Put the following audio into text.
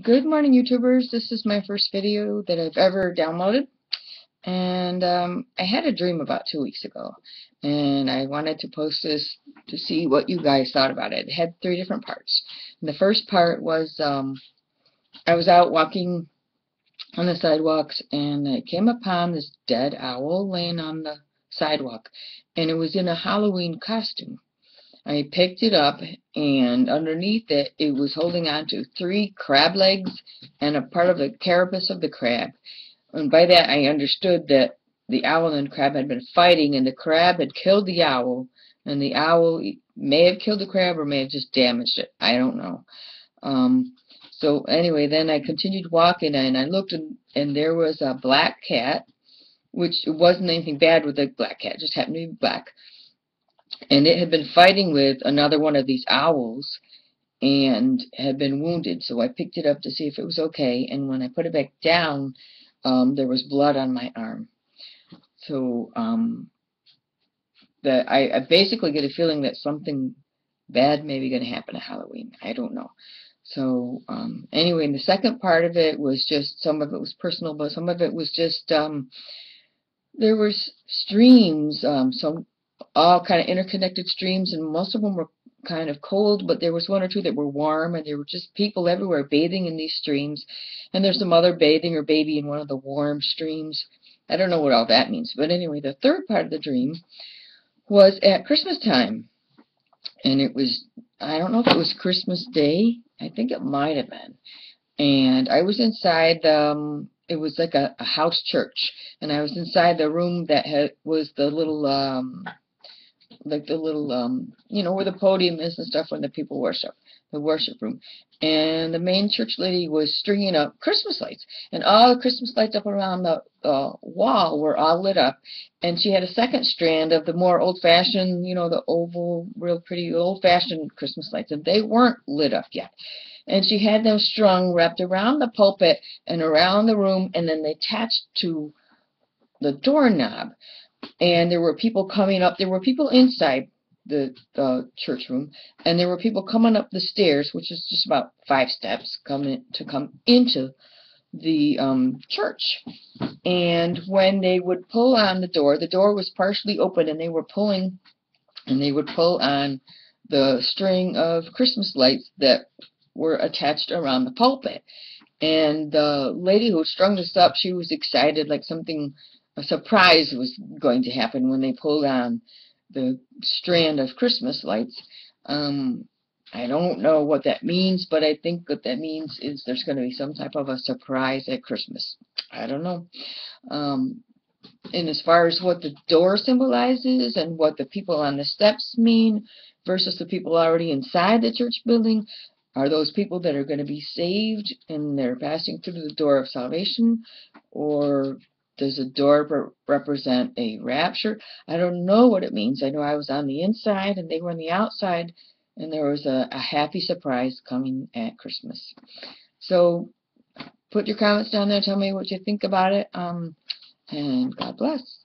Good morning, YouTubers. This is my first video that I've ever downloaded, and I had a dream about 2 weeks ago, and I wanted to post this to see what you guys thought about it. It had 3 different parts. And the first part was I was out walking on the sidewalks, and I came upon this dead owl laying on the sidewalk, and it was in a Halloween costume. I picked it up, and underneath it, it was holding on to 3 crab legs and a part of the carapace of the crab. And by that, I understood that the owl and crab had been fighting, and the crab had killed the owl, and the owl may have killed the crab or may have just damaged it. I don't know. So anyway, then I continued walking, and I looked, and there was a black cat, which wasn't anything bad with the black cat, it just happened to be black. And it had been fighting with another one of these owls and had been wounded. So I picked it up to see if it was okay. And when I put it back down, there was blood on my arm. So I basically get a feeling that something bad may be going to happen at Halloween. I don't know. So anyway, the second part of it was just, some of it was personal, but some of it was just, there was streams, some all kind of interconnected streams, and most of them were kind of cold, but there was 1 or 2 that were warm, and there were just people everywhere bathing in these streams, and there's some mother bathing her baby in one of the warm streams. I don't know what all that means, but anyway, the third part of the dream was at Christmas time, and it was, I don't know if it was Christmas Day, I think it might have been, and I was inside it was like a house church, and I was inside the room that was the little like the little you know, where the podium is and stuff when the people worship, the worship room. And the main church lady was stringing up Christmas lights, and all the Christmas lights up around the wall were all lit up, and she had a second strand of the more old-fashioned, you know, the oval, real pretty old-fashioned Christmas lights, and they weren't lit up yet. And she had them strung, wrapped around the pulpit and around the room, and then they attached to the doorknob. And there were people coming up. There were people inside the church room, and there were people coming up the stairs, which is just about 5 steps, come into the church. And when they would pull on the door was partially open, and they were pulling, and they would pull on the string of Christmas lights that were attached around the pulpit. And the lady who strung this up, she was excited, like something, a surprise was going to happen when they pulled on the strand of Christmas lights. I don't know what that means, but I think what that means is there's going to be some type of a surprise at Christmas. I don't know. And as far as what the door symbolizes and what the people on the steps mean versus the people already inside the church building, are those people that are going to be saved and they're passing through the door of salvation, or does the door represent a rapture? I don't know what it means. I know I was on the inside and they were on the outside, and there was a happy surprise coming at Christmas. So put your comments down there. Tell me what you think about it. And God bless.